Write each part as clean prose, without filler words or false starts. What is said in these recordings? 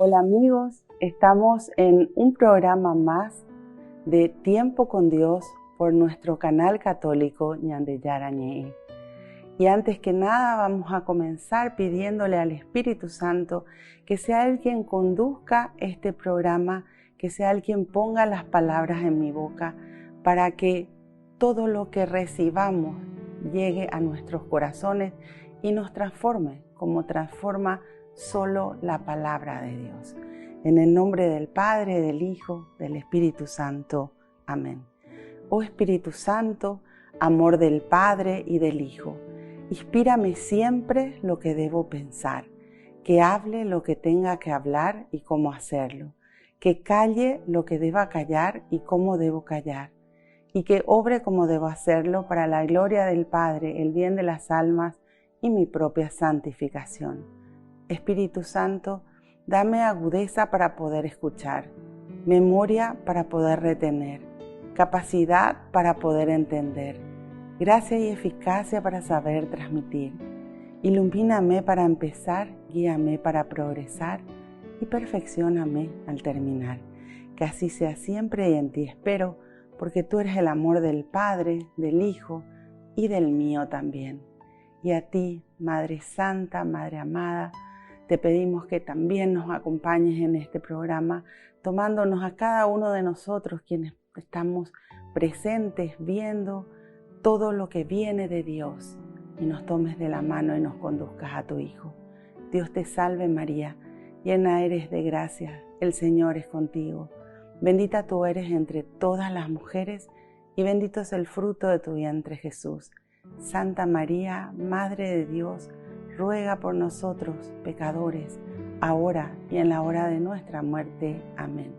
Hola amigos, estamos en un programa más de Tiempo con Dios por nuestro canal católico Ñandeyarañe. Y antes que nada vamos a comenzar pidiéndole al Espíritu Santo que sea Él quien conduzca este programa, que sea Él quien ponga las palabras en mi boca para que todo lo que recibamos llegue a nuestros corazones y nos transforme como transforma solo la palabra de Dios. En el nombre del Padre, del Hijo, del Espíritu Santo. Amén. Oh Espíritu Santo, amor del Padre y del Hijo, inspírame siempre lo que debo pensar, que hable lo que tenga que hablar y cómo hacerlo, que calle lo que deba callar y cómo debo callar, y que obre como debo hacerlo para la gloria del Padre, el bien de las almas y mi propia santificación. Espíritu Santo, dame agudeza para poder escuchar, memoria para poder retener, capacidad para poder entender, gracia y eficacia para saber transmitir. Ilumíname para empezar, guíame para progresar y perfeccióname al terminar. Que así sea siempre y en ti espero, porque tú eres el amor del Padre, del Hijo y del mío también. Y a ti, Madre Santa, Madre amada, te pedimos que también nos acompañes en este programa, tomándonos a cada uno de nosotros quienes estamos presentes, viendo todo lo que viene de Dios, y nos tomes de la mano y nos conduzcas a tu Hijo. Dios te salve María, llena eres de gracia, el Señor es contigo. Bendita tú eres entre todas las mujeres, y bendito es el fruto de tu vientre Jesús. Santa María, Madre de Dios, ruega por nosotros, pecadores, ahora y en la hora de nuestra muerte. Amén.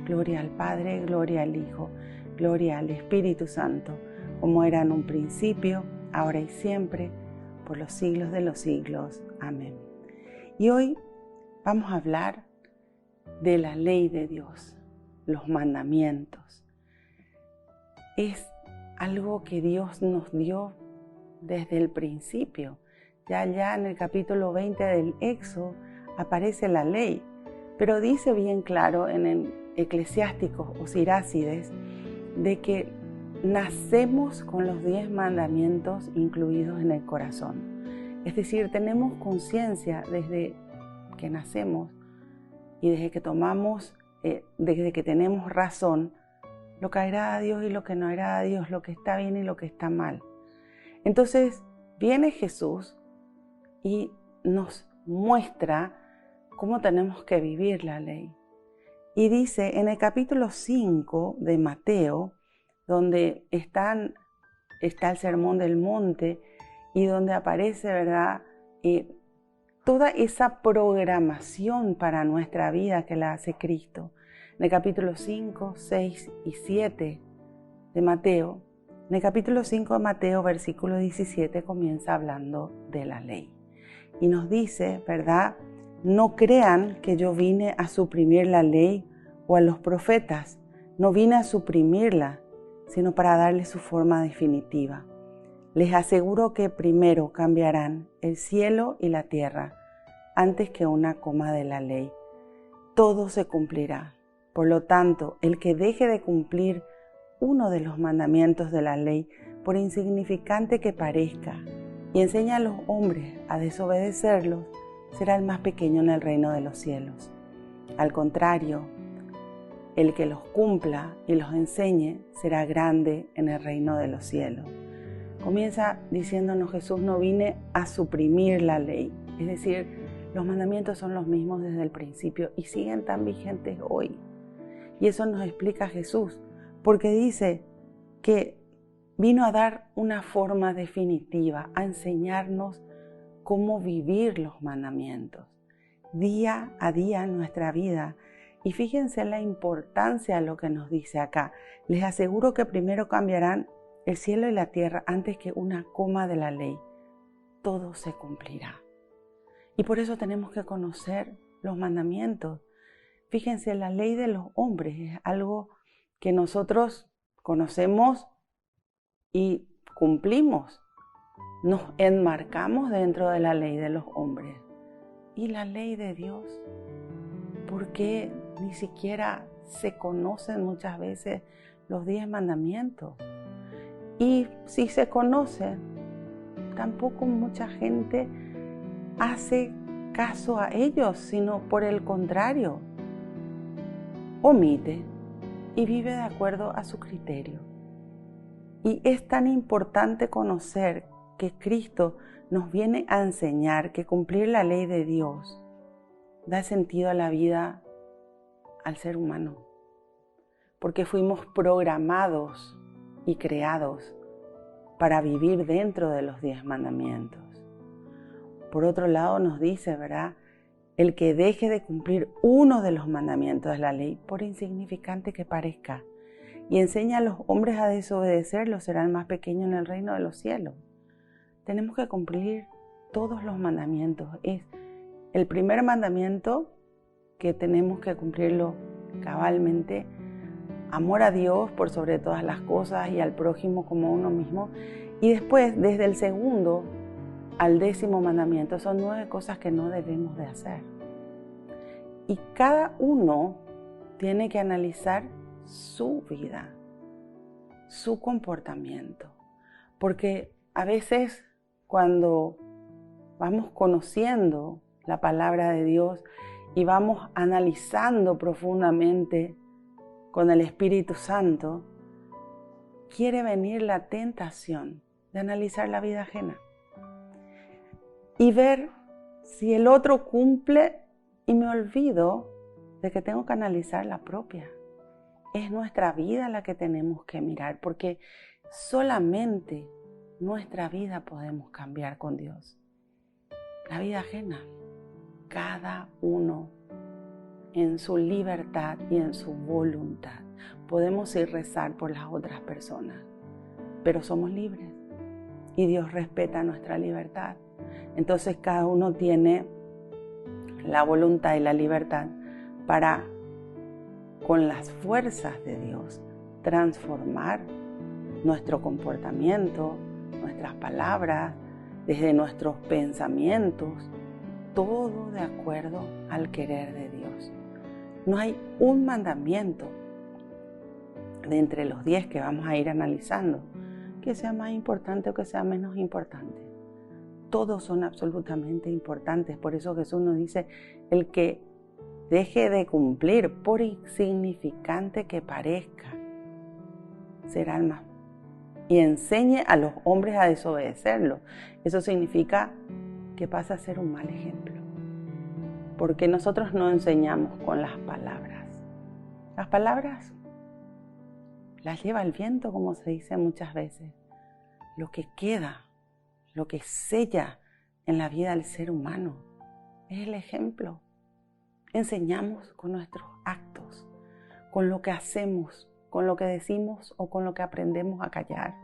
Gloria al Padre, gloria al Hijo, gloria al Espíritu Santo, como era en un principio, ahora y siempre, por los siglos de los siglos. Amén. Y hoy vamos a hablar de la ley de Dios, los mandamientos. Es algo que Dios nos dio desde el principio. Ya en el capítulo 20 del Éxodo aparece la ley, pero dice bien claro en el Eclesiástico o Sirácides de que nacemos con los 10 mandamientos incluidos en el corazón. Es decir, tenemos conciencia desde que nacemos y desde que desde que tenemos razón, lo que agrada a Dios y lo que no agrada a Dios, lo que está bien y lo que está mal. Entonces viene Jesús y nos muestra cómo tenemos que vivir la ley. Y dice en el capítulo 5 de Mateo, donde está el Sermón del Monte y donde aparece, ¿verdad?, toda esa programación para nuestra vida que la hace Cristo. En el capítulo 5, 6 y 7 de Mateo, en el capítulo 5 de Mateo, versículo 17, comienza hablando de la ley. Y nos dice, ¿verdad?, no crean que yo vine a suprimir la ley o a los profetas. No vine a suprimirla, sino para darle su forma definitiva. Les aseguro que primero cambiarán el cielo y la tierra antes que una coma de la ley. Todo se cumplirá. Por lo tanto, el que deje de cumplir uno de los mandamientos de la ley, por insignificante que parezca, y enseña a los hombres a desobedecerlos, será el más pequeño en el reino de los cielos. Al contrario, el que los cumpla y los enseñe será grande en el reino de los cielos. Comienza diciéndonos Jesús, no vine a suprimir la ley, es decir, los mandamientos son los mismos desde el principio y siguen tan vigentes hoy. Y eso nos explica Jesús, porque dice que vino a dar una forma definitiva, a enseñarnos cómo vivir los mandamientos día a día en nuestra vida. Y fíjense la importancia de lo que nos dice acá. Les aseguro que primero cambiarán el cielo y la tierra antes que una coma de la ley. Todo se cumplirá. Y por eso tenemos que conocer los mandamientos. Fíjense, la ley de los hombres es algo que nosotros conocemos y cumplimos. Nos enmarcamos dentro de la ley de los hombres. ¿Y la ley de Dios? porque ni siquiera se conocen muchas veces los 10 mandamientos. Y si se conocen, tampoco mucha gente hace caso a ellos, sino por el contrario, omite y vive de acuerdo a su criterio. Y es tan importante conocer que Cristo nos viene a enseñar que cumplir la ley de Dios da sentido a la vida al ser humano, porque fuimos programados y creados para vivir dentro de los 10 mandamientos. Por otro lado nos dice, ¿verdad? El que deje de cumplir uno de los mandamientos de la ley, por insignificante que parezca, y enseña a los hombres a desobedecerlo, será el más pequeño en el reino de los cielos. Tenemos que cumplir todos los mandamientos. Es el primer mandamiento que tenemos que cumplirlo cabalmente. Amor a Dios por sobre todas las cosas y al prójimo como uno mismo. Y después, desde el segundo al 10º mandamiento, son 9 cosas que no debemos de hacer. Y cada uno tiene que analizar su vida, su comportamiento. Porque a veces cuando vamos conociendo la palabra de Dios y vamos analizando profundamente con el Espíritu Santo, quiere venir la tentación de analizar la vida ajena y ver si el otro cumple y me olvido de que tengo que analizar la propia. Es nuestra vida la que tenemos que mirar, porque solamente nuestra vida podemos cambiar con Dios. La vida ajena, cada uno en su libertad y en su voluntad. Podemos ir rezar por las otras personas, pero somos libres y Dios respeta nuestra libertad. Entonces cada uno tiene la voluntad y la libertad para, con las fuerzas de Dios, transformar nuestro comportamiento, nuestras palabras, desde nuestros pensamientos, todo de acuerdo al querer de Dios. No hay un mandamiento de entre los 10 que vamos a ir analizando que sea más importante o que sea menos importante. Todos son absolutamente importantes. Por eso Jesús nos dice, el que deje de cumplir, por insignificante que parezca, será el más. Y enseñe a los hombres a desobedecerlo. Eso significa que pasa a ser un mal ejemplo. Porque nosotros no enseñamos con las palabras. Las palabras las lleva el viento, como se dice muchas veces. Lo que queda, lo que sella en la vida del ser humano es el ejemplo. Enseñamos con nuestros actos, con lo que hacemos, con lo que decimos o con lo que aprendemos a callar.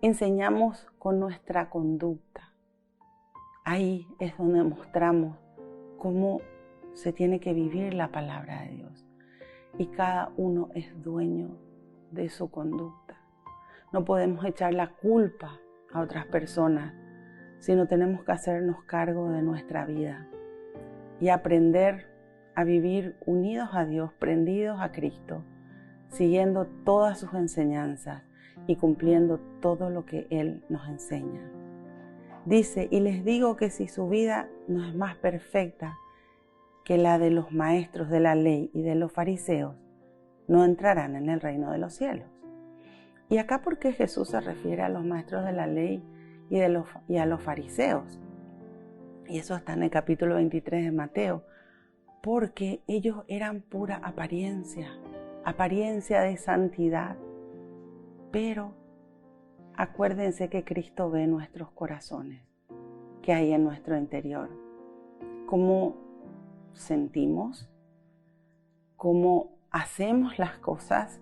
Enseñamos con nuestra conducta. Ahí es donde mostramos cómo se tiene que vivir la palabra de Dios. Y cada uno es dueño de su conducta. No podemos echar la culpa a otras personas, sino tenemos que hacernos cargo de nuestra vida y aprender a vivir unidos a Dios, prendidos a Cristo, siguiendo todas sus enseñanzas y cumpliendo todo lo que Él nos enseña. Dice, y les digo que si su vida no es más perfecta que la de los maestros de la ley y de los fariseos, no entrarán en el reino de los cielos. Y acá, ¿por qué Jesús se refiere a los maestros de la ley y a los fariseos? Y eso está en el capítulo 23 de Mateo, porque ellos eran pura apariencia de santidad. Pero acuérdense que Cristo ve nuestros corazones, que hay en nuestro interior, cómo sentimos, cómo hacemos las cosas,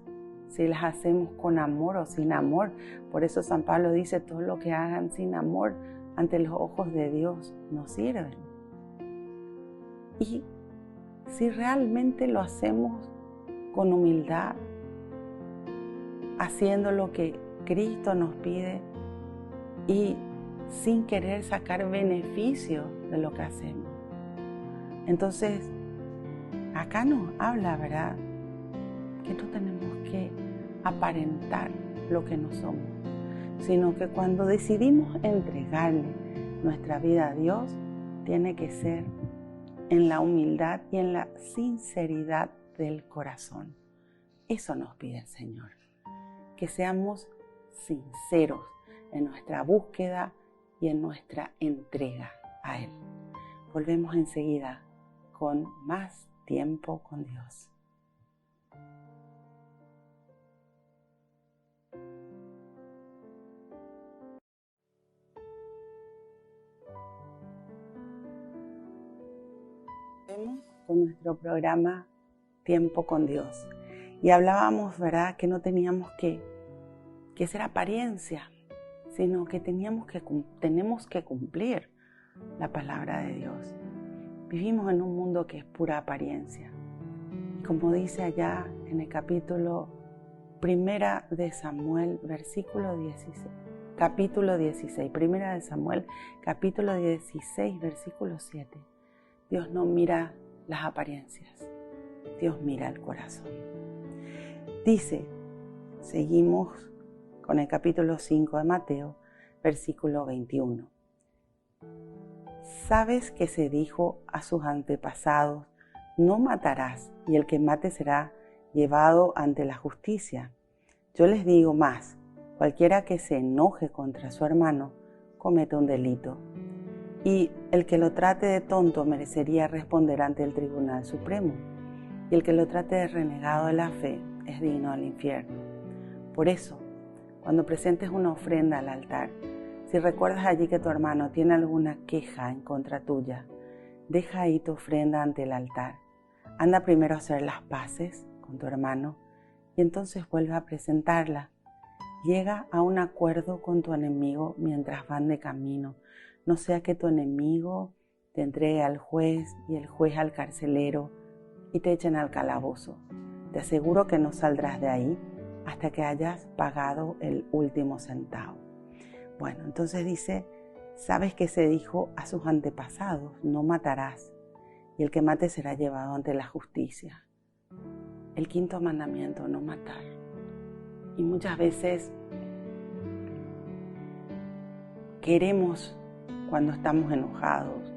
si las hacemos con amor o sin amor. Por eso San Pablo dice, todo lo que hagan sin amor ante los ojos de Dios no sirven. Y si realmente lo hacemos con humildad, haciendo lo que Cristo nos pide y sin querer sacar beneficio de lo que hacemos, entonces acá nos habla, ¿verdad?, que no tenemos que aparentar lo que no somos, sino que cuando decidimos entregarle nuestra vida a Dios, tiene que ser en la humildad y en la sinceridad del corazón. Eso nos pide el Señor, que seamos sinceros en nuestra búsqueda y en nuestra entrega a Él. Volvemos enseguida con más tiempo con Dios. Volvemos con nuestro programa Tiempo con Dios. Y hablábamos, ¿verdad?, que no teníamos que ser apariencia, sino que tenemos que cumplir la palabra de Dios. Vivimos en un mundo que es pura apariencia. Y como dice allá en el capítulo 1 de Samuel, versículo 16, capítulo 16, 1 de Samuel, capítulo 16, versículo 7, Dios no mira las apariencias, Dios mira el corazón. Dice, seguimos con el capítulo 5 de Mateo, versículo 21. ¿Sabes que se dijo a sus antepasados, no matarás, y el que mate será llevado ante la justicia? Yo les digo más, cualquiera que se enoje contra su hermano comete un delito, y el que lo trate de tonto merecería responder ante el Tribunal Supremo, y el que lo trate de renegado de la fe es digno del infierno. Por eso, cuando presentes una ofrenda al altar, si recuerdas allí que tu hermano tiene alguna queja en contra tuya, deja ahí tu ofrenda ante el altar. Anda primero a hacer las paces con tu hermano y entonces vuelve a presentarla. Llega a un acuerdo con tu enemigo mientras van de camino. No sea que tu enemigo te entregue al juez y el juez al carcelero y te echen al calabozo. Te aseguro que no saldrás de ahí hasta que hayas pagado el último centavo. Bueno, entonces dice, ¿sabes que se dijo a sus antepasados? No matarás, y el que mate será llevado ante la justicia. El quinto mandamiento, no matar. Y muchas veces queremos, cuando estamos enojados,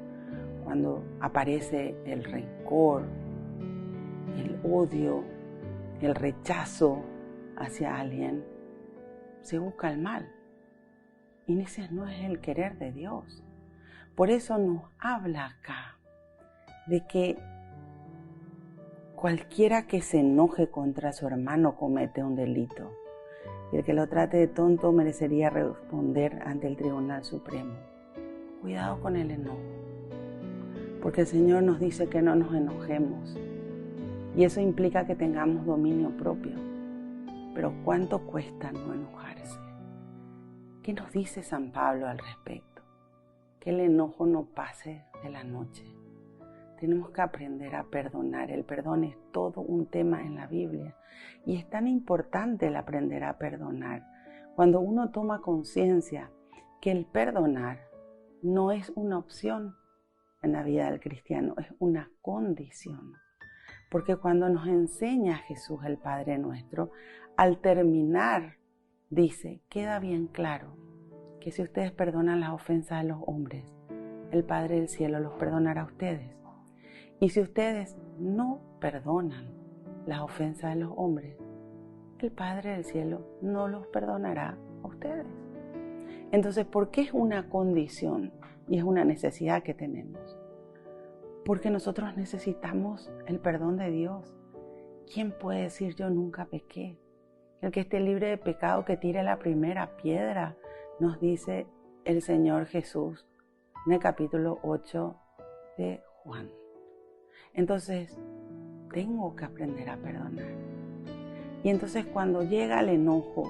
cuando aparece el rencor, el odio, el rechazo hacia alguien, se busca el mal. Y ese no es el querer de Dios. Por eso nos habla acá de que cualquiera que se enoje contra su hermano comete un delito. Y el que lo trate de tonto merecería responder ante el Tribunal Supremo. Cuidado con el enojo, porque el Señor nos dice que no nos enojemos. Y eso implica que tengamos dominio propio. Pero ¿cuánto cuesta no enojarse? ¿Qué nos dice San Pablo al respecto? Que el enojo no pase de la noche. Tenemos que aprender a perdonar. El perdón es todo un tema en la Biblia. Y es tan importante el aprender a perdonar. Cuando uno toma conciencia que el perdonar no es una opción en la vida del cristiano, es una condición. Porque cuando nos enseña Jesús el Padre Nuestro, al terminar dice, queda bien claro que si ustedes perdonan las ofensas de los hombres, el Padre del Cielo los perdonará a ustedes. Y si ustedes no perdonan las ofensas de los hombres, el Padre del Cielo no los perdonará a ustedes. Entonces, ¿por qué es una condición y es una necesidad que tenemos? Porque nosotros necesitamos el perdón de Dios. ¿Quién puede decir yo nunca pequé? El que esté libre de pecado que tire la primera piedra, nos dice el Señor Jesús en el capítulo 8 de Juan. Entonces, tengo que aprender a perdonar. Y entonces cuando llega el enojo,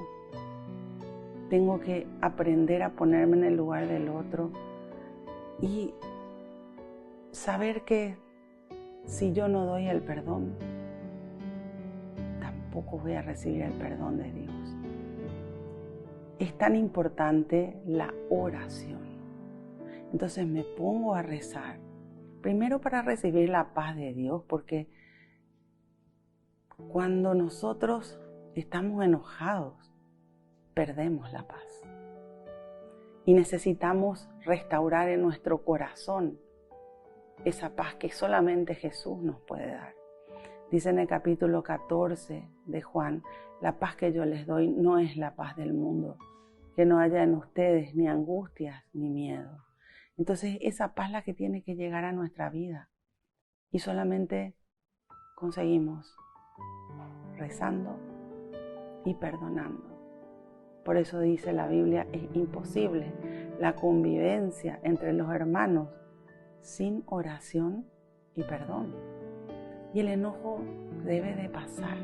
tengo que aprender a ponerme en el lugar del otro y saber que si yo no doy el perdón, tampoco voy a recibir el perdón de Dios. Es tan importante la oración. Entonces me pongo a rezar, primero para recibir la paz de Dios, porque Cuando nosotros estamos enojados, perdemos la paz. Y necesitamos restaurar en nuestro corazón esa paz que solamente Jesús nos puede dar. Dice en el capítulo 14 de Juan, la paz que yo les doy no es la paz del mundo, que no haya en ustedes ni angustias ni miedo. Entonces esa paz es la que tiene que llegar a nuestra vida y solamente conseguimos rezando y perdonando. Por eso dice la Biblia, es imposible la convivencia entre los hermanos sin oración y perdón. Y el enojo debe de pasar.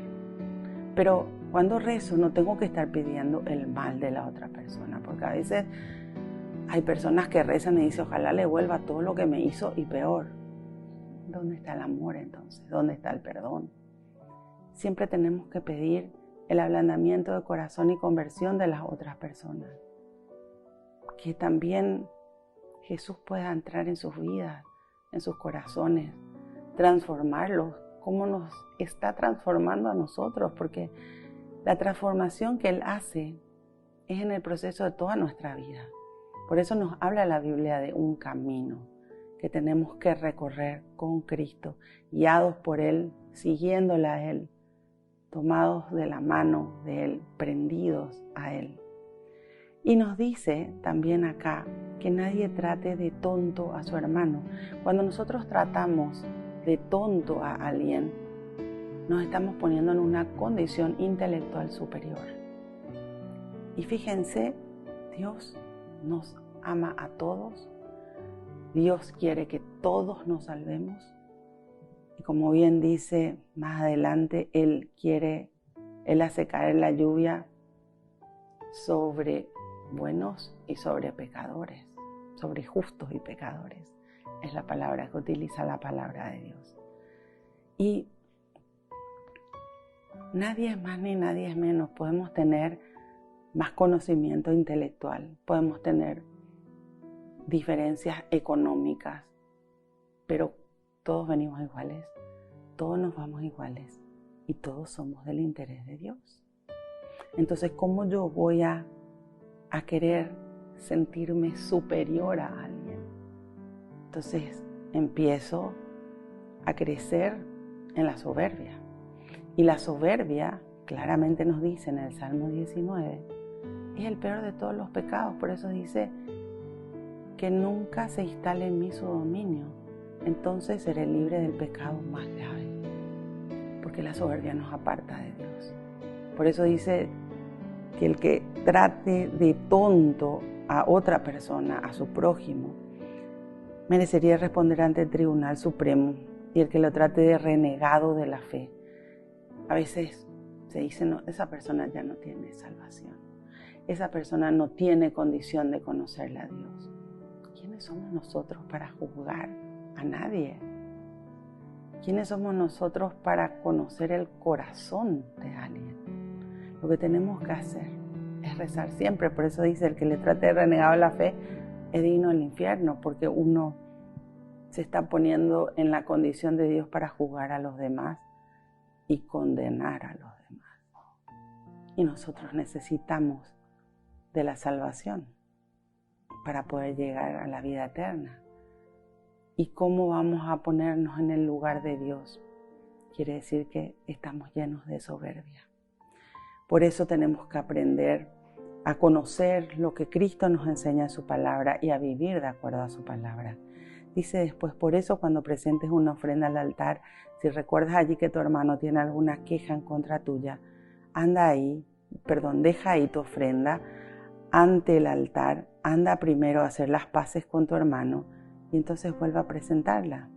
Pero cuando rezo no tengo que estar pidiendo el mal de la otra persona, porque a veces hay personas que rezan y dicen, ojalá le vuelva todo lo que me hizo y peor. ¿Dónde está el amor entonces? ¿Dónde está el perdón? Siempre tenemos que pedir el ablandamiento de corazón y conversión de las otras personas. Que también Jesús pueda entrar en sus vidas, en sus corazones, transformarlos, como nos está transformando a nosotros, porque la transformación que Él hace es en el proceso de toda nuestra vida. Por eso nos habla la Biblia de un camino que tenemos que recorrer con Cristo, guiados por Él, siguiéndole a Él, tomados de la mano de Él, prendidos a Él. Y nos dice también acá que nadie trate de tonto a su hermano. Cuando nosotros tratamos de tonto a alguien, nos estamos poniendo en una condición intelectual superior. Y fíjense, Dios nos ama a todos. Dios quiere que todos nos salvemos. Y como bien dice más adelante, Él hace caer la lluvia sobre buenos y sobre pecadores, sobre justos y pecadores. Es la palabra que utiliza la palabra de Dios. Y nadie es más ni nadie es menos. Podemos tener más conocimiento intelectual, podemos tener diferencias económicas, pero todos venimos iguales, todos nos vamos iguales y todos somos del interés de Dios. Entonces, ¿cómo yo voy a querer sentirme superior a alguien? Entonces, empiezo a crecer en la soberbia. Y la soberbia, claramente nos dice en el Salmo 19, es el peor de todos los pecados. Por eso dice que nunca se instale en mí su dominio. Entonces seré libre del pecado más grave. Porque la soberbia nos aparta de Dios. Por eso dice que el que trate de tonto a otra persona, a su prójimo, merecería responder ante el Tribunal Supremo, y el que lo trate de renegado de la fe. A veces se dice, no, esa persona ya no tiene salvación. Esa persona no tiene condición de conocerle a Dios. ¿Quiénes somos nosotros para juzgar a nadie? ¿Quiénes somos nosotros para conocer el corazón de alguien? Lo que tenemos que hacer es rezar siempre. Por eso dice, el que le trate de renegado de la fe es digno del infierno, porque uno se está poniendo en la condición de Dios para juzgar a los demás y condenar a los demás. Y nosotros necesitamos de la salvación para poder llegar a la vida eterna. ¿Y cómo vamos a ponernos en el lugar de Dios? Quiere decir que estamos llenos de soberbia. Por eso tenemos que aprender a conocer lo que Cristo nos enseña en su palabra y a vivir de acuerdo a su palabra. Dice después, por eso cuando presentes una ofrenda al altar, si recuerdas allí que tu hermano tiene alguna queja en contra tuya, deja ahí tu ofrenda ante el altar, anda primero a hacer las paces con tu hermano y entonces vuelve a presentarla.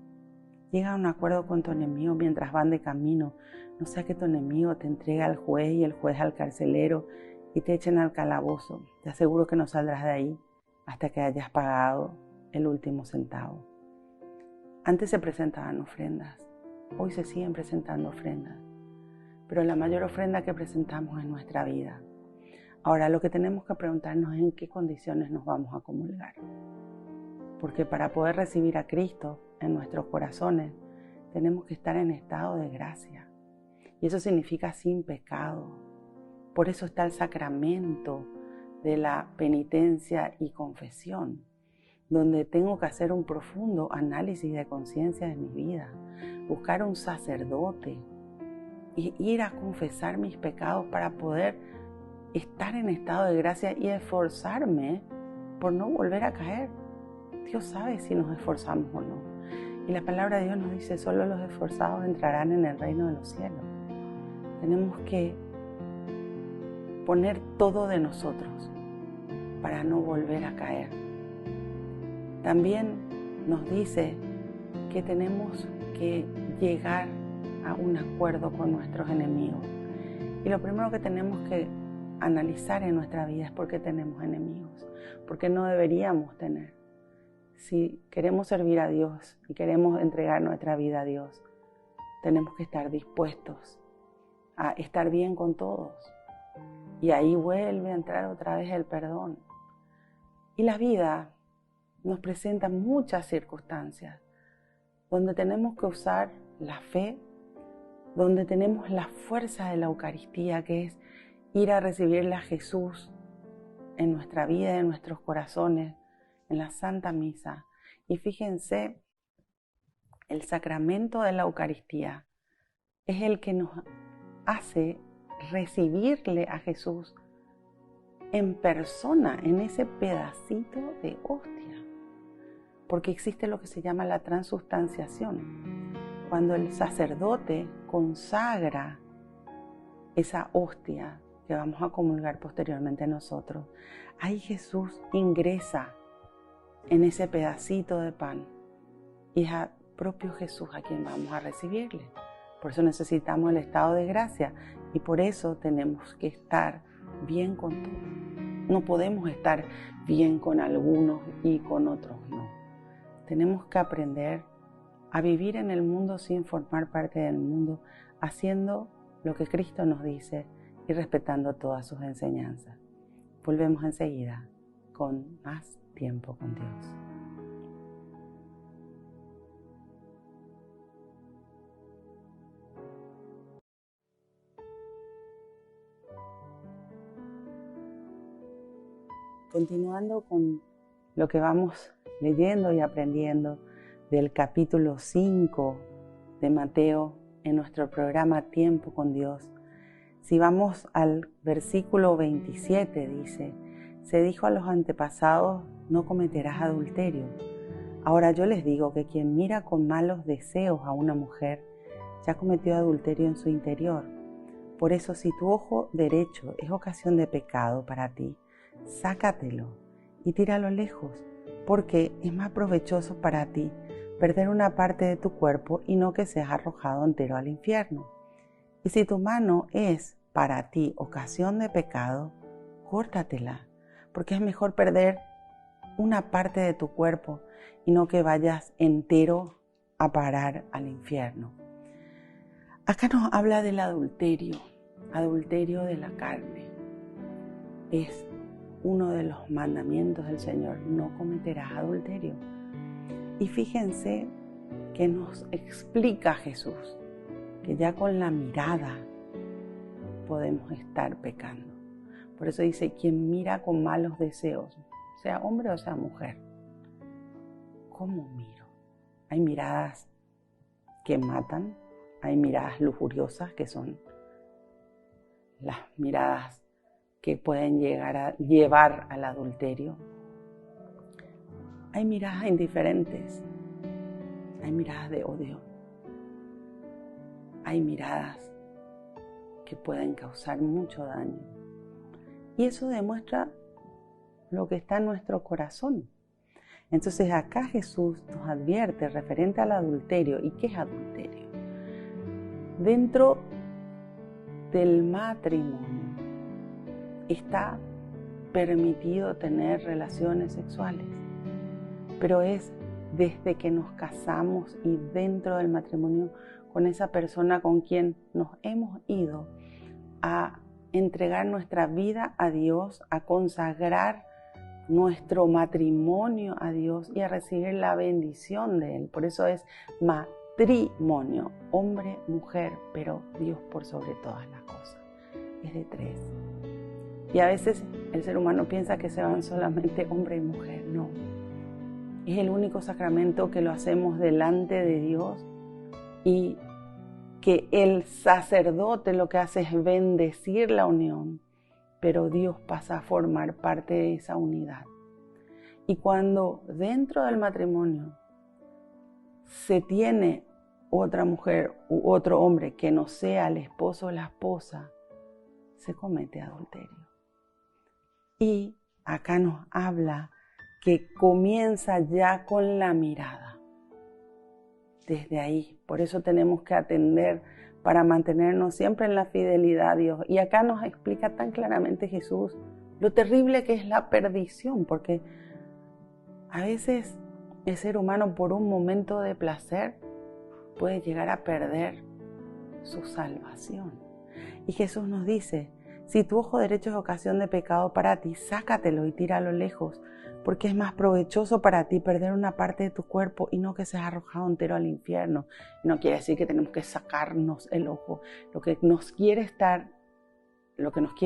Llega a un acuerdo con tu enemigo mientras van de camino, no sea que tu enemigo te entregue al juez y el juez al carcelero y te echen al calabozo. Te aseguro que no saldrás de ahí hasta que hayas pagado el último centavo. Antes se presentaban ofrendas, hoy se siguen presentando ofrendas, pero la mayor ofrenda que presentamos es nuestra vida. Ahora lo que tenemos que preguntarnos es en qué condiciones nos vamos a comulgar. Porque para poder recibir a Cristo en nuestros corazones tenemos que estar en estado de gracia. Y eso significa sin pecado. Por eso está el sacramento de la penitencia y confesión, donde tengo que hacer un profundo análisis de conciencia de mi vida, buscar un sacerdote y ir a confesar mis pecados para poder estar en estado de gracia y esforzarme por no volver a caer. Dios sabe si nos esforzamos o no. Y la palabra de Dios nos dice, solo los esforzados entrarán en el reino de los cielos. Tenemos que poner todo de nosotros para no volver a caer. También nos dice que tenemos que llegar a un acuerdo con nuestros enemigos. Y lo primero que tenemos que analizar en nuestra vida es por qué tenemos enemigos, porque no deberíamos tener. Si queremos servir a Dios y queremos entregar nuestra vida a Dios, tenemos que estar dispuestos a estar bien con todos. Y ahí vuelve a entrar otra vez el perdón. Y la vida nos presenta muchas circunstancias donde tenemos que usar la fe, donde tenemos la fuerza de la Eucaristía, que es ir a recibirle a Jesús en nuestra vida, en nuestros corazones, en la Santa Misa. Y fíjense, el sacramento de la Eucaristía es el que nos hace recibirle a Jesús en persona, en ese pedacito de hostia. Porque existe lo que se llama la transustanciación. Cuando el sacerdote consagra esa hostia que vamos a comulgar posteriormente nosotros, ahí Jesús ingresa en ese pedacito de pan y es a propio Jesús a quien vamos a recibirle. Por eso necesitamos el estado de gracia y por eso tenemos que estar bien con todos. No podemos estar bien con algunos y con otros no. Tenemos que aprender a vivir en el mundo sin formar parte del mundo, haciendo lo que Cristo nos dice y respetando todas sus enseñanzas. Volvemos enseguida con más tiempo con Dios. Continuando con lo que vamos leyendo y aprendiendo del capítulo 5 de Mateo en nuestro programa Tiempo con Dios. Si vamos al versículo 27, dice, se dijo a los antepasados, no cometerás adulterio. Ahora yo les digo que quien mira con malos deseos a una mujer, ya cometió adulterio en su interior. Por eso, si tu ojo derecho es ocasión de pecado para ti, sácatelo y tíralo lejos, porque es más provechoso para ti perder una parte de tu cuerpo y no que seas arrojado entero al infierno. Y si tu mano es para ti ocasión de pecado, córtatela, porque es mejor perder una parte de tu cuerpo y no que vayas entero a parar al infierno. Acá nos habla del adulterio de la carne. Es uno de los mandamientos del Señor, no cometerás adulterio. Y fíjense que nos explica Jesús que ya con la mirada podemos estar pecando. Por eso dice, quien mira con malos deseos, sea hombre o sea mujer. ¿Cómo miro? Hay miradas que matan, hay miradas lujuriosas que son las miradas que pueden llevar al adulterio. Hay miradas indiferentes, hay miradas de odio, hay miradas que pueden causar mucho daño. Y eso demuestra lo que está en nuestro corazón. Entonces acá Jesús nos advierte referente al adulterio. ¿Y qué es adulterio? Dentro del matrimonio está permitido tener relaciones sexuales, pero es desde que nos casamos y dentro del matrimonio con esa persona con quien nos hemos ido a entregar nuestra vida a Dios, a consagrar nuestro matrimonio a Dios y a recibir la bendición de Él. Por eso es matrimonio. matrimonio, hombre, mujer, pero Dios por sobre todas las cosas. Es de 3. Y a veces el ser humano piensa que se van solamente hombre y mujer. No. Es el único sacramento que lo hacemos delante de Dios y que el sacerdote lo que hace es bendecir la unión, pero Dios pasa a formar parte de esa unidad. Y cuando dentro del matrimonio se tiene otra mujer u otro hombre que no sea el esposo o la esposa, se comete adulterio. Y acá nos habla que comienza ya con la mirada. Desde ahí, por eso tenemos que atender para mantenernos siempre en la fidelidad a Dios. Y acá nos explica tan claramente Jesús lo terrible que es la perdición, porque a veces el ser humano por un momento de placer puede llegar a perder su salvación. Y Jesús nos dice, si tu ojo derecho es ocasión de pecado para ti, sácatelo y tíralo lejos, porque es más provechoso para ti perder una parte de tu cuerpo y no que seas arrojado entero al infierno. No quiere decir que tenemos que sacarnos el ojo. Lo que nos quiere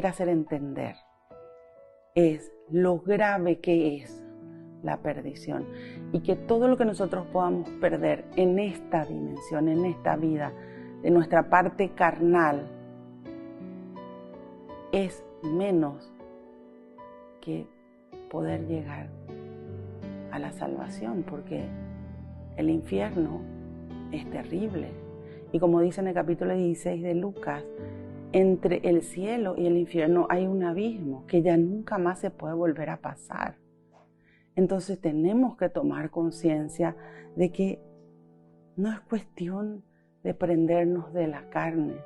hacer entender es lo grave que es la perdición y que todo lo que nosotros podamos perder en esta dimensión, en esta vida, de nuestra parte carnal, es menos que poder llegar a la salvación, porque el infierno es terrible. Y como dice en el capítulo 16 de Lucas, entre el cielo y el infierno hay un abismo que ya nunca más se puede volver a pasar. Entonces tenemos que tomar conciencia de que no es cuestión de prendernos de la carne.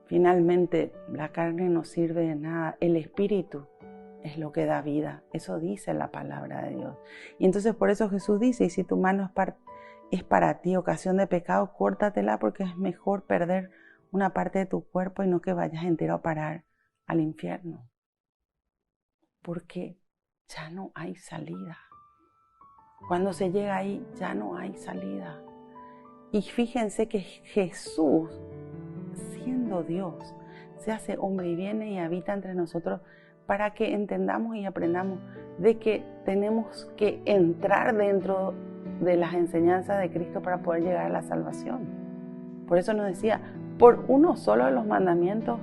Finalmente, la carne no sirve de nada. El espíritu es lo que da vida. Eso dice la palabra de Dios. Y entonces por eso Jesús dice, y si tu mano es para ti ocasión de pecado, córtatela, porque es mejor perder una parte de tu cuerpo y no que vayas entero a parar al infierno. Porque ya no hay salida. Cuando se llega ahí, ya no hay salida. Y fíjense que Jesús, siendo Dios, se hace hombre y viene y habita entre nosotros para que entendamos y aprendamos de que tenemos que entrar dentro de las enseñanzas de Cristo para poder llegar a la salvación. Por eso nos decía, por uno solo de los mandamientos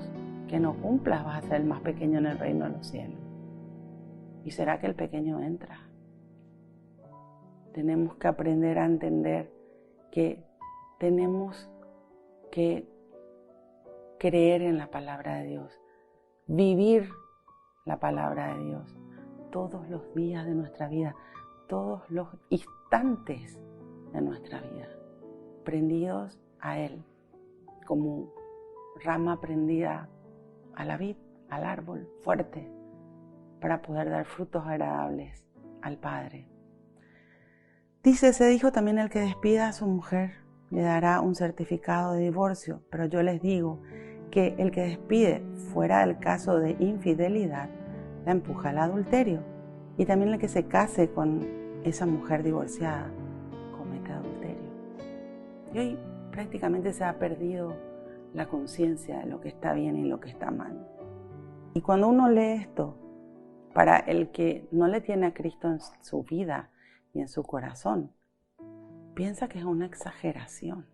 que no cumplas vas a ser el más pequeño en el reino de los cielos. ¿Y será que el pequeño entra? Tenemos que aprender a entender que tenemos que creer en la palabra de Dios, vivir la palabra de Dios todos los días de nuestra vida, todos los instantes de nuestra vida, prendidos a Él, como rama prendida a la vid, al árbol fuerte, para poder dar frutos agradables al Padre. Dice, se dijo también, el que despida a su mujer le dará un certificado de divorcio, pero yo les digo que el que despide fuera del caso de infidelidad la empuja al adulterio, y también el que se case con esa mujer divorciada comete adulterio. Y hoy prácticamente se ha perdido la conciencia de lo que está bien y lo que está mal. Y cuando uno lee esto, para el que no le tiene a Cristo en su vida y en su corazón, piensa que es una exageración.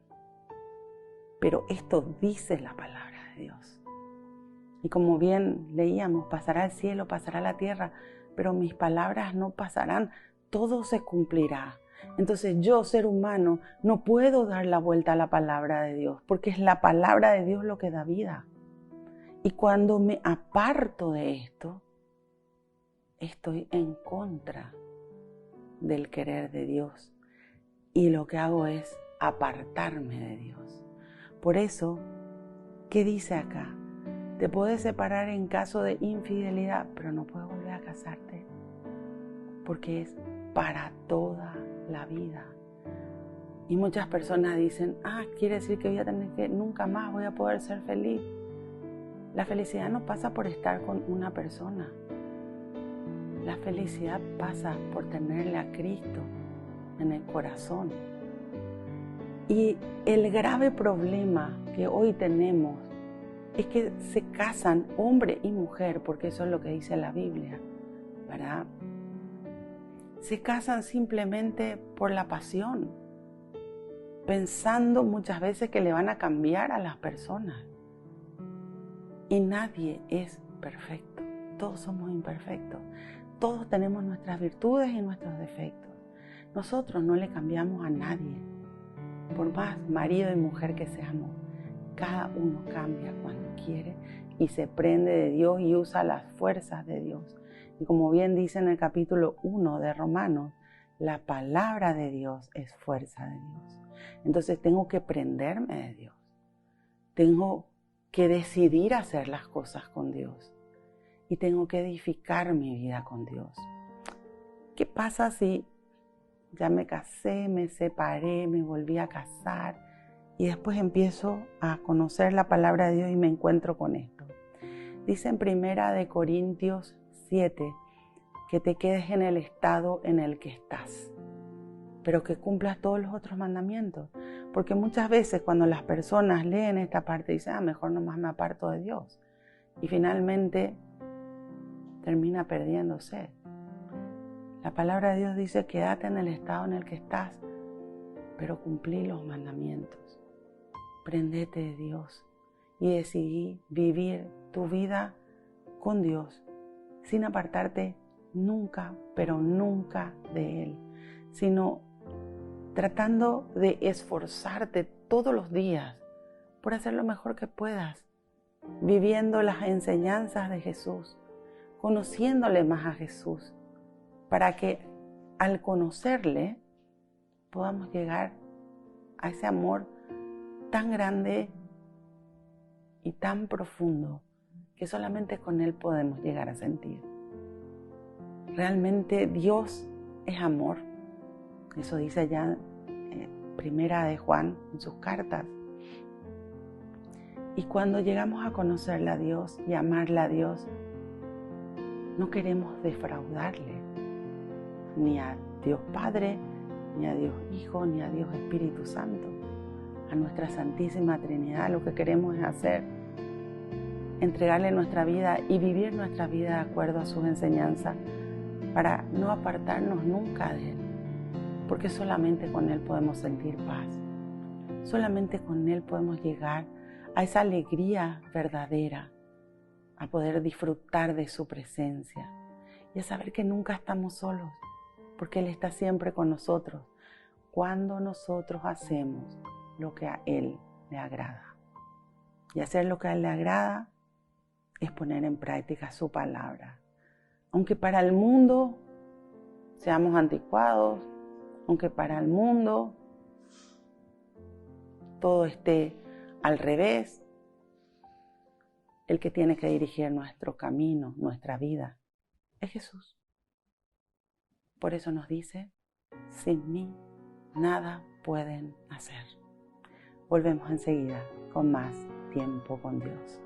Pero esto dice la palabra de Dios. Y como bien leíamos, pasará el cielo, pasará la tierra, pero mis palabras no pasarán, todo se cumplirá. Entonces yo, ser humano, no puedo dar la vuelta a la palabra de Dios, porque es la palabra de Dios lo que da vida. Y cuando me aparto de esto, estoy en contra del querer de Dios. Y lo que hago es apartarme de Dios. Por eso, ¿qué dice acá? Te puedes separar en caso de infidelidad, pero no puedes volver a casarte, porque es para toda la vida. Y muchas personas dicen, quiere decir que nunca más voy a poder ser feliz. La felicidad no pasa por estar con una persona. La felicidad pasa por tenerle a Cristo en el corazón. Y el grave problema que hoy tenemos es que se casan hombre y mujer, porque eso es lo que dice la Biblia, ¿verdad? Se casan simplemente por la pasión, pensando muchas veces que le van a cambiar a las personas. Y nadie es perfecto, todos somos imperfectos, todos tenemos nuestras virtudes y nuestros defectos. Nosotros no le cambiamos a nadie, por más marido y mujer que seamos. Cada uno cambia cuando quiere y se prende de Dios y usa las fuerzas de Dios. Y como bien dice en el capítulo 1 de Romanos, la palabra de Dios es fuerza de Dios. Entonces tengo que prenderme de Dios. Tengo que decidir hacer las cosas con Dios. Y tengo que edificar mi vida con Dios. ¿Qué pasa si ya me casé, me separé, me volví a casar y después empiezo a conocer la palabra de Dios y me encuentro con esto? Dice en 1 Corintios 7 que te quedes en el estado en el que estás, pero que cumplas todos los otros mandamientos. Porque muchas veces cuando las personas leen esta parte dicen, mejor nomás me aparto de Dios. Y finalmente termina perdiéndose. La palabra de Dios dice, quédate en el estado en el que estás, pero cumplí los mandamientos. Prendete de Dios y decidí vivir tu vida con Dios, sin apartarte nunca, pero nunca de Él, sino tratando de esforzarte todos los días por hacer lo mejor que puedas, viviendo las enseñanzas de Jesús, conociéndole más a Jesús, para que al conocerle podamos llegar a ese amor tan grande y tan profundo que solamente con Él podemos llegar a sentir. Realmente Dios es amor. Eso dice ya Primera de Juan en sus cartas. Y cuando llegamos a conocerle a Dios y amarle a Dios, no queremos defraudarle, ni a Dios Padre, ni a Dios Hijo, ni a Dios Espíritu Santo. A nuestra Santísima Trinidad lo que queremos es hacer, entregarle nuestra vida y vivir nuestra vida de acuerdo a sus enseñanzas para no apartarnos nunca de Él, porque solamente con Él podemos sentir paz, solamente con Él podemos llegar a esa alegría verdadera, a poder disfrutar de su presencia y a saber que nunca estamos solos, porque Él está siempre con nosotros cuando nosotros hacemos lo que a Él le agrada. Y hacer lo que a Él le agrada es poner en práctica su palabra. Aunque para el mundo seamos anticuados, aunque para el mundo todo esté al revés, el que tiene que dirigir nuestro camino, nuestra vida, es Jesús. Por eso nos dice, sin mí nada pueden hacer. Volvemos enseguida con más tiempo con Dios.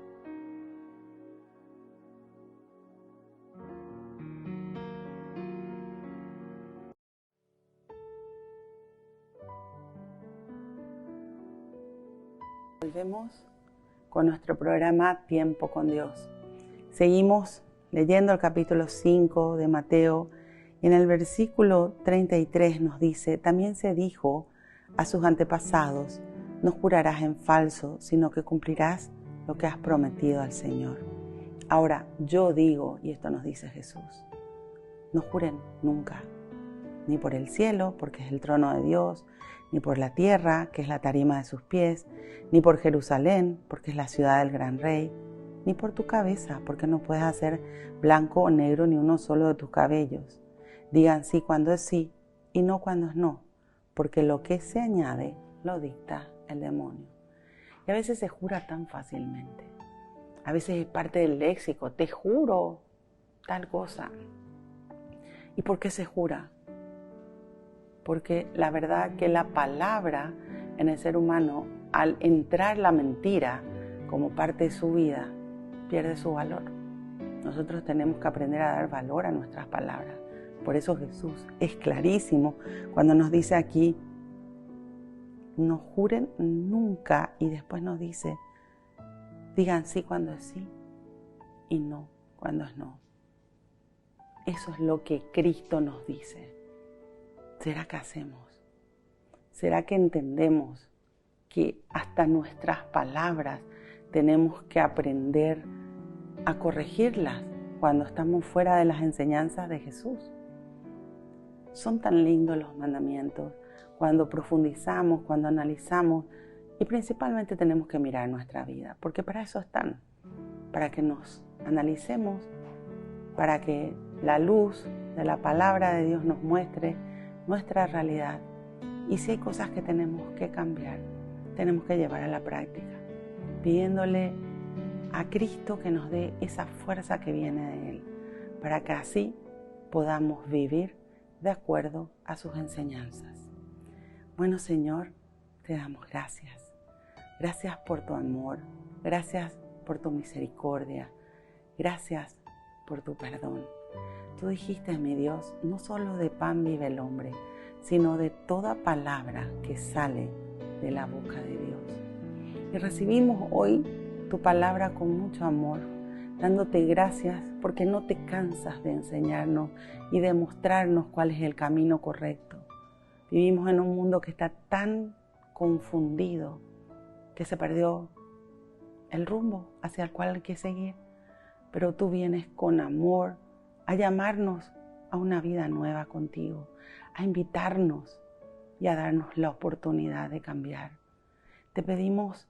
Volvemos con nuestro programa Tiempo con Dios. Seguimos leyendo el capítulo 5 de Mateo y en el versículo 33 nos dice, también se dijo a sus antepasados, no jurarás en falso, sino que cumplirás lo que has prometido al Señor. Ahora yo digo, y esto nos dice Jesús, no juren nunca, ni por el cielo, porque es el trono de Dios, ni por la tierra, que es la tarima de sus pies, ni por Jerusalén, porque es la ciudad del gran rey, ni por tu cabeza, porque no puedes hacer blanco o negro ni uno solo de tus cabellos. Digan sí cuando es sí y no cuando es no, porque lo que se añade lo dicta el demonio. Y a veces se jura tan fácilmente. A veces es parte del léxico, te juro tal cosa. ¿Y por qué se jura? Porque la verdad que la palabra en el ser humano, al entrar la mentira como parte de su vida, pierde su valor. Nosotros tenemos que aprender a dar valor a nuestras palabras. Por eso Jesús es clarísimo cuando nos dice aquí, no juren nunca, y después nos dice, digan sí cuando es sí y no cuando es no. Eso es lo que Cristo nos dice. ¿Será que hacemos? ¿Será que entendemos que hasta nuestras palabras tenemos que aprender a corregirlas cuando estamos fuera de las enseñanzas de Jesús? Son tan lindos los mandamientos cuando profundizamos, cuando analizamos, y principalmente tenemos que mirar nuestra vida, porque para eso están, para que nos analicemos, para que la luz de la palabra de Dios nos muestre nuestra realidad. Y si hay cosas que tenemos que cambiar, tenemos que llevar a la práctica, pidiéndole a Cristo que nos dé esa fuerza que viene de Él, para que así podamos vivir de acuerdo a sus enseñanzas. Bueno, Señor, te damos gracias. Gracias por tu amor, gracias por tu misericordia, gracias por tu perdón. Tú dijiste, mi Dios, no solo de pan vive el hombre, sino de toda palabra que sale de la boca de Dios. Y recibimos hoy tu palabra con mucho amor, dándote gracias porque no te cansas de enseñarnos y de mostrarnos cuál es el camino correcto. Vivimos en un mundo que está tan confundido que se perdió el rumbo hacia el cual hay que seguir. Pero tú vienes con amor a llamarnos a una vida nueva contigo, a invitarnos y a darnos la oportunidad de cambiar. Te pedimos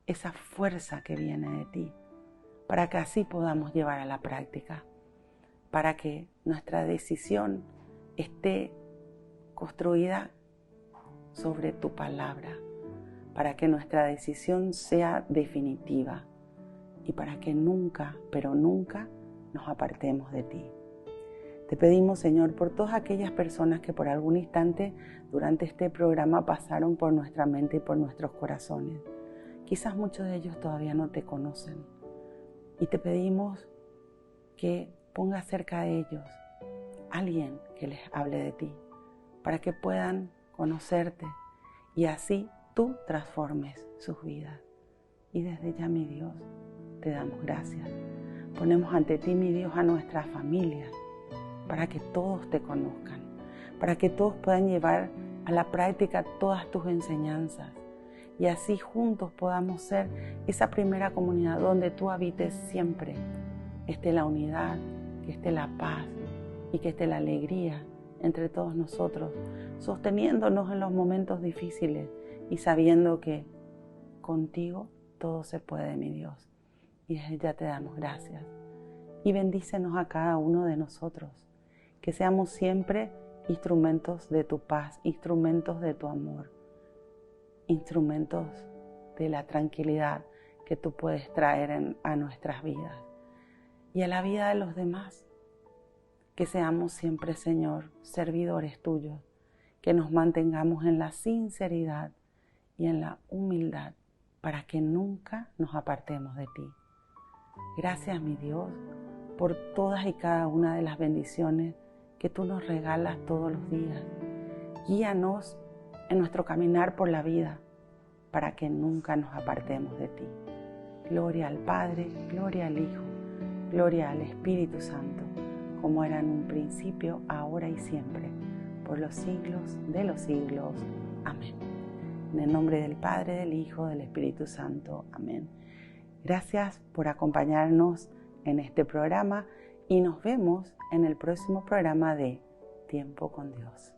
esa fuerza que viene de ti, para que así podamos llevar a la práctica, para que nuestra decisión esté construida sobre tu palabra, para que nuestra decisión sea definitiva y para que nunca, pero nunca nos apartemos de ti. Te pedimos, Señor, por todas aquellas personas que por algún instante durante este programa pasaron por nuestra mente y por nuestros corazones. Quizás muchos de ellos todavía no te conocen. Y te pedimos que pongas cerca de ellos alguien que les hable de ti, para que puedan conocerte y así tú transformes sus vidas. Y desde ya, mi Dios, te damos gracias. Ponemos ante ti, mi Dios, a nuestras familias, para que todos te conozcan, para que todos puedan llevar a la práctica todas tus enseñanzas. Y así juntos podamos ser esa primera comunidad donde tú habites siempre. Esté la unidad, que esté la paz y que esté la alegría entre todos nosotros, sosteniéndonos en los momentos difíciles y sabiendo que contigo todo se puede, mi Dios. Y desde ya te damos gracias. Y bendícenos a cada uno de nosotros, que seamos siempre instrumentos de tu paz, instrumentos de tu amor, instrumentos de la tranquilidad que tú puedes traer a nuestras vidas y a la vida de los demás. Que seamos siempre, Señor, servidores tuyos, que nos mantengamos en la sinceridad y en la humildad para que nunca nos apartemos de ti. Gracias, mi Dios, por todas y cada una de las bendiciones que tú nos regalas todos los días. Guíanos en nuestro caminar por la vida para que nunca nos apartemos de ti. Gloria al Padre, gloria al Hijo, gloria al Espíritu Santo, como era en un principio, ahora y siempre, por los siglos de los siglos. Amén. En el nombre del Padre, del Hijo, del Espíritu Santo. Amén. Gracias por acompañarnos en este programa y nos vemos en el próximo programa de Tiempo con Dios.